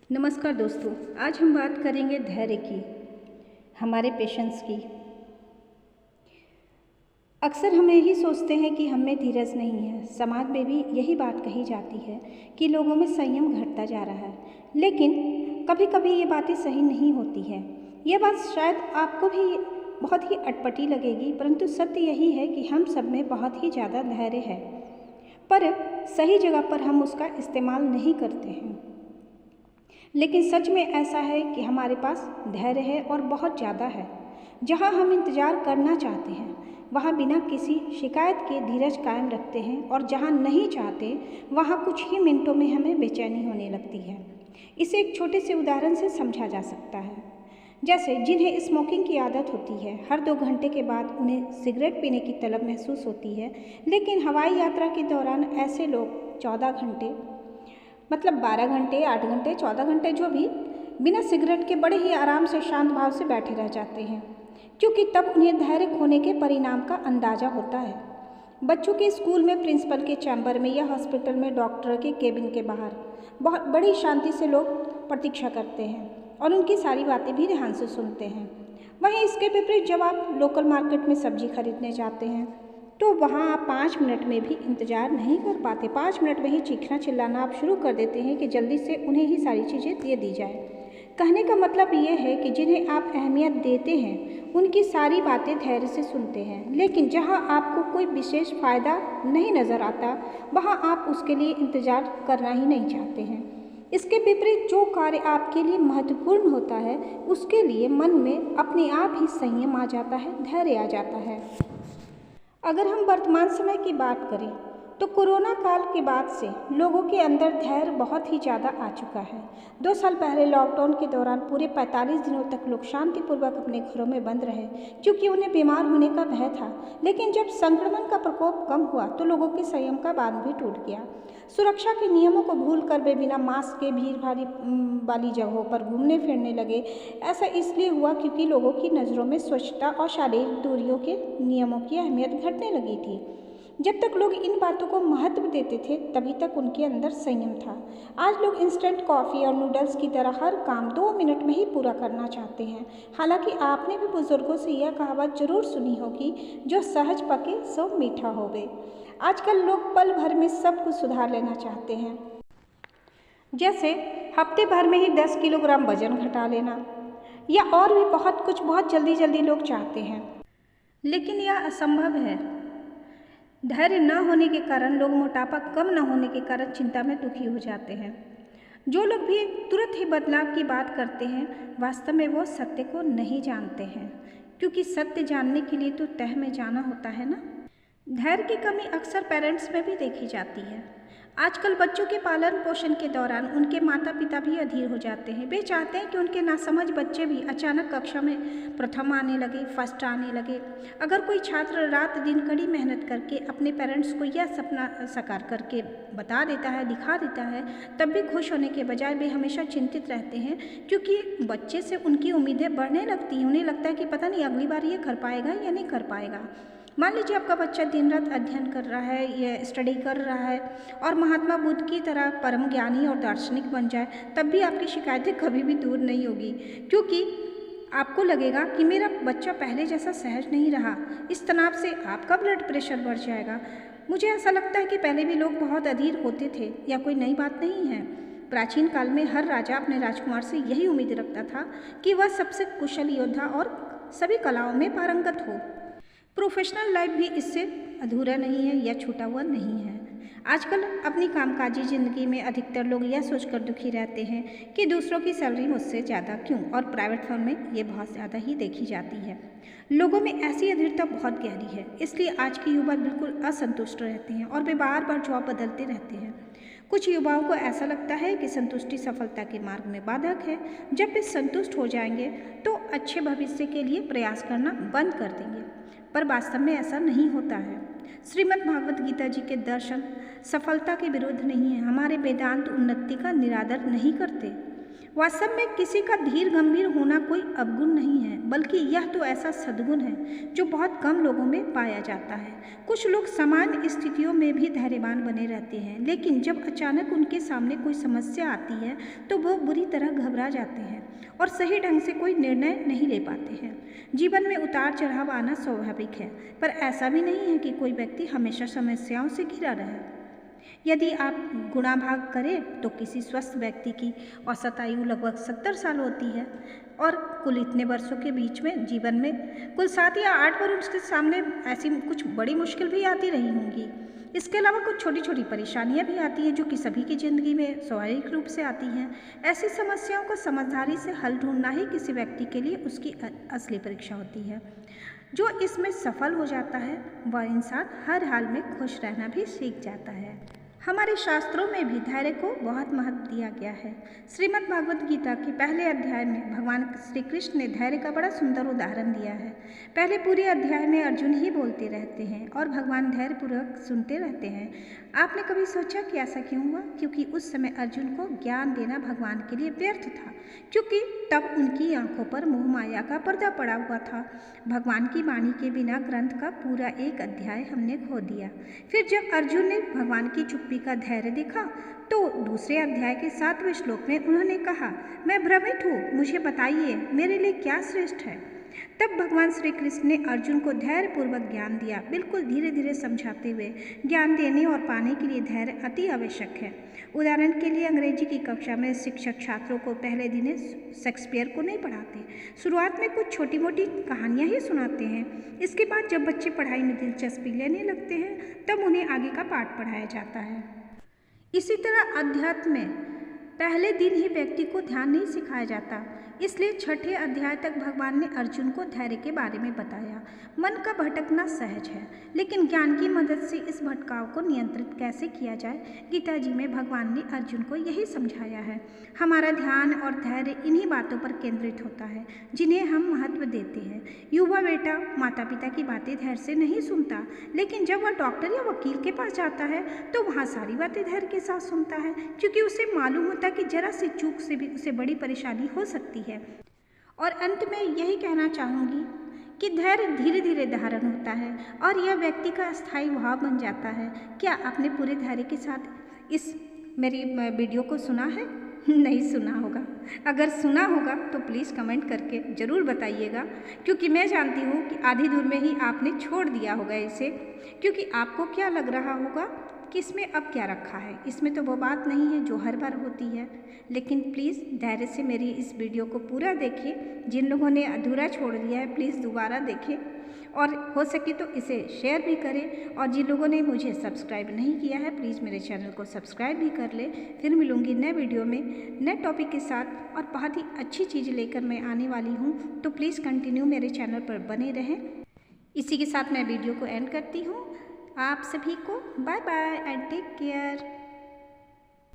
नमस्कार दोस्तों, आज हम बात करेंगे धैर्य की, हमारे पेशेंस की। अक्सर हम यही सोचते हैं कि हम में धीरज नहीं है। समाज में भी यही बात कही जाती है कि लोगों में संयम घटता जा रहा है, लेकिन कभी कभी ये बातें सही नहीं होती है। ये बात शायद आपको भी बहुत ही अटपटी लगेगी, परंतु सत्य यही है कि हम सब में बहुत ही ज़्यादा धैर्य है, पर सही जगह पर हम उसका इस्तेमाल नहीं करते हैं। लेकिन सच में ऐसा है कि हमारे पास धैर्य है और बहुत ज़्यादा है। जहाँ हम इंतज़ार करना चाहते हैं वहाँ बिना किसी शिकायत के धीरज कायम रखते हैं, और जहाँ नहीं चाहते वहाँ कुछ ही मिनटों में हमें बेचैनी होने लगती है। इसे एक छोटे से उदाहरण से समझा जा सकता है। जैसे जिन्हें स्मोकिंग की आदत होती है, हर 2 घंटे के बाद उन्हें सिगरेट पीने की तलब महसूस होती है, लेकिन हवाई यात्रा के दौरान ऐसे लोग 14 घंटे, मतलब 12 घंटे, 8 घंटे, 14 घंटे जो भी, बिना सिगरेट के बड़े ही आराम से शांत भाव से बैठे रह जाते हैं, क्योंकि तब उन्हें धैर्य खोने के परिणाम का अंदाज़ा होता है। बच्चों के स्कूल में प्रिंसिपल के चैम्बर में या हॉस्पिटल में डॉक्टर के केबिन के बाहर बहुत बड़ी शांति से लोग प्रतीक्षा करते हैं और उनकी सारी बातें भी ध्यान से सुनते हैं। वहीं इसके विपरीत जब आप लोकल मार्केट में सब्जी खरीदने जाते हैं तो वहाँ आप 5 मिनट में भी इंतज़ार नहीं कर पाते। 5 मिनट में ही चीखना चिल्लाना आप शुरू कर देते हैं कि जल्दी से उन्हें ही सारी चीज़ें दे दी जाए। कहने का मतलब ये है कि जिन्हें आप अहमियत देते हैं उनकी सारी बातें धैर्य से सुनते हैं, लेकिन जहाँ आपको कोई विशेष फ़ायदा नहीं नज़र आता वहाँ आप उसके लिए इंतज़ार करना ही नहीं चाहते हैं। इसके विपरीत जो कार्य आपके लिए महत्वपूर्ण होता है उसके लिए मन में अपने आप ही संयम आ जाता है, धैर्य आ जाता है। अगर हम वर्तमान समय की बात करें तो कोरोना काल के बाद से लोगों के अंदर धैर्य बहुत ही ज़्यादा आ चुका है। 2 साल पहले लॉकडाउन के दौरान पूरे 45 दिनों तक लोग शांतिपूर्वक अपने घरों में बंद रहे, क्योंकि उन्हें बीमार होने का भय था। लेकिन जब संक्रमण का प्रकोप कम हुआ तो लोगों के संयम का बांध भी टूट गया। सुरक्षा के नियमों को भूलकर वे बिना मास्क के भीड़ भारी वाली जगहों पर घूमने फिरने लगे। ऐसा इसलिए हुआ क्योंकि लोगों की नज़रों में स्वच्छता और शारीरिक दूरियों के नियमों की अहमियत घटने लगी थी। जब तक लोग इन बातों को महत्व देते थे तभी तक उनके अंदर संयम था। आज लोग इंस्टेंट कॉफ़ी और नूडल्स की तरह हर काम 2 मिनट में ही पूरा करना चाहते हैं। हालांकि आपने भी बुजुर्गों से यह कहावत जरूर सुनी होगी, जो सहज पके सो मीठा होवे। आजकल लोग पल भर में सब कुछ सुधार लेना चाहते हैं, जैसे हफ्ते भर में ही 10 किलोग्राम वजन घटा लेना, या और भी बहुत कुछ बहुत जल्दी जल्दी लोग चाहते हैं, लेकिन यह असंभव है। धैर्य न होने के कारण लोग मोटापा कम न होने के कारण चिंता में दुखी हो जाते हैं। जो लोग भी तुरंत ही बदलाव की बात करते हैं वास्तव में वो सत्य को नहीं जानते हैं, क्योंकि सत्य जानने के लिए तो तह में जाना होता है ना। धैर्य की कमी अक्सर पेरेंट्स में भी देखी जाती है। आजकल बच्चों के पालन पोषण के दौरान उनके माता पिता भी अधीर हो जाते हैं। वे चाहते हैं कि उनके नासमझ बच्चे भी अचानक कक्षा में प्रथम आने लगे, फर्स्ट आने लगे। अगर कोई छात्र रात दिन कड़ी मेहनत करके अपने पेरेंट्स को यह सपना साकार करके बता देता है, दिखा देता है, तब भी खुश होने के बजाय वे हमेशा चिंतित रहते हैं, क्योंकि बच्चे से उनकी उम्मीदें बढ़ने लगती हैं। उन्हें लगता है कि पता नहीं अगली बार ये कर पाएगा या नहीं कर पाएगा। मान लीजिए आपका बच्चा दिन रात अध्ययन कर रहा है या स्टडी कर रहा है और महात्मा बुद्ध की तरह परम ज्ञानी और दार्शनिक बन जाए, तब भी आपकी शिकायतें कभी भी दूर नहीं होगी, क्योंकि आपको लगेगा कि मेरा बच्चा पहले जैसा सहज नहीं रहा। इस तनाव से आपका ब्लड प्रेशर बढ़ जाएगा। मुझे ऐसा लगता है कि पहले भी लोग बहुत अधीर होते थे, या कोई नई बात नहीं है। प्राचीन काल में हर राजा अपने राजकुमार से यही उम्मीद रखता था कि वह सबसे कुशल योद्धा और सभी कलाओं में पारंगत हो। प्रोफेशनल लाइफ भी इससे अधूरा नहीं है या छूटा हुआ नहीं है। आजकल अपनी कामकाजी ज़िंदगी में अधिकतर लोग यह सोचकर दुखी रहते हैं कि दूसरों की सैलरी मुझसे ज़्यादा क्यों, और प्राइवेट फर्म में ये बहुत ज़्यादा ही देखी जाती है। लोगों में ऐसी अधीरता बहुत गहरी है, इसलिए आज के युवा बिल्कुल असंतुष्ट रहते हैं और वे बार बार जॉब बदलते रहते हैं। कुछ युवाओं को ऐसा लगता है कि संतुष्टि सफलता के मार्ग में बाधक है। जब वे संतुष्ट हो जाएंगे तो अच्छे भविष्य के लिए प्रयास करना बंद कर देंगे, पर वास्तव में ऐसा नहीं होता है। श्रीमद् भागवत गीता जी के दर्शन सफलता के विरुद्ध नहीं है। हमारे वेदांत उन्नति का निरादर नहीं करते। वास्तव में किसी का धीर गंभीर होना कोई अवगुण नहीं है, बल्कि यह तो ऐसा सद्गुण है जो बहुत कम लोगों में पाया जाता है। कुछ लोग सामान्य स्थितियों में भी धैर्यवान बने रहते हैं, लेकिन जब अचानक उनके सामने कोई समस्या आती है तो वो बुरी तरह घबरा जाते हैं और सही ढंग से कोई निर्णय नहीं ले पाते हैं। जीवन में उतार चढ़ाव आना स्वाभाविक है, पर ऐसा भी नहीं है कि कोई व्यक्ति हमेशा समस्याओं से घिरा रहे। यदि आप गुणा भाग करें तो किसी स्वस्थ व्यक्ति की औसत आयु लगभग 70 साल होती है और कुल इतने वर्षों के बीच में जीवन में कुल 7 या 8 बार उसके सामने ऐसी कुछ बड़ी मुश्किल भी आती रही होंगी। इसके अलावा कुछ छोटी छोटी परेशानियां भी आती हैं जो कि सभी की ज़िंदगी में स्वाभाविक रूप से आती हैं। ऐसी समस्याओं को समझदारी से हल ढूंढना ही किसी व्यक्ति के लिए उसकी असली परीक्षा होती है। जो इसमें सफल हो जाता है वह इंसान हर हाल में खुश रहना भी सीख जाता है। हमारे शास्त्रों में भी धैर्य को बहुत महत्व दिया गया है। श्रीमद् भागवत गीता के पहले अध्याय में भगवान श्री कृष्ण ने धैर्य का बड़ा सुंदर उदाहरण दिया है। पहले पूरे अध्याय में अर्जुन ही बोलते रहते हैं और भगवान धैर्यपूर्वक सुनते रहते हैं। आपने कभी सोचा कि ऐसा क्यों हुआ? क्योंकि उस समय अर्जुन को ज्ञान देना भगवान के लिए व्यर्थ था, क्योंकि तब उनकी आंखों पर मोह माया का पर्दा पड़ा हुआ था। भगवान की वाणी के बिना ग्रंथ का पूरा एक अध्याय हमने खो दिया। फिर जब अर्जुन ने भगवान की चुप्पी का धैर्य देखा तो दूसरे अध्याय के 7वें श्लोक में उन्होंने कहा, मैं भ्रमित हूँ, मुझे बताइए मेरे लिए क्या श्रेष्ठ है। तब भगवान श्री कृष्ण ने अर्जुन को धैर्यपूर्वक ज्ञान दिया, बिल्कुल धीरे धीरे समझाते हुए। ज्ञान देने और पाने के लिए धैर्य अति आवश्यक है। उदाहरण के लिए अंग्रेजी की कक्षा में शिक्षक छात्रों को पहले दिन शेक्सपियर को नहीं पढ़ाते। शुरुआत में कुछ छोटी मोटी कहानियाँ ही सुनाते हैं। इसके बाद जब बच्चे पढ़ाई में दिलचस्पी लेने लगते हैं तब उन्हें आगे का पाठ पढ़ाया जाता है। इसी तरह अध्यात्म में पहले दिन ही व्यक्ति को ध्यान नहीं सिखाया जाता, इसलिए 6ठे अध्याय तक भगवान ने अर्जुन को धैर्य के बारे में बताया। मन का भटकना सहज है, लेकिन ज्ञान की मदद से इस भटकाव को नियंत्रित कैसे किया जाए, गीता जी में भगवान ने अर्जुन को यही समझाया है। हमारा ध्यान और धैर्य इन्हीं बातों पर केंद्रित होता है जिन्हें हम महत्व देते हैं। युवा बेटा माता पिता की बातें धैर्य से नहीं सुनता, लेकिन जब वह डॉक्टर या वकील के पास जाता है तो वहाँ सारी बातें धैर्य के साथ सुनता है, क्योंकि उसे मालूम होता है कि जरा सी चूक से भी उसे बड़ी परेशानी हो सकती है। और अंत में यही कहना चाहूँगी कि धैर्य धीरे धीरे धारण होता है और यह व्यक्ति का स्थायी भाव बन जाता है। क्या आपने पूरे धैर्य के साथ इस मेरी वीडियो को सुना है? नहीं सुना होगा। अगर सुना होगा तो प्लीज़ कमेंट करके ज़रूर बताइएगा, क्योंकि मैं जानती हूँ कि आधी दूर में ही आपने छोड़ दिया होगा इसे, क्योंकि आपको क्या लग रहा होगा कि इसमें अब क्या रखा है, इसमें तो वो बात नहीं है जो हर बार होती है। लेकिन प्लीज़ धैर्य से मेरी इस वीडियो को पूरा देखिए। जिन लोगों ने अधूरा छोड़ दिया है प्लीज़ दोबारा देखें और हो सके तो इसे शेयर भी करें। और जिन लोगों ने मुझे सब्सक्राइब नहीं किया है प्लीज़ मेरे चैनल को सब्सक्राइब भी कर ले। फिर मिलूँगी नए वीडियो में नए टॉपिक के साथ और बहुत ही अच्छी चीज़ लेकर मैं आने वाली हूँ, तो प्लीज़ कंटिन्यू मेरे चैनल पर बने रहें। इसी के साथ मैं वीडियो को एंड करती हूँ। आप सभी को bye bye and take care.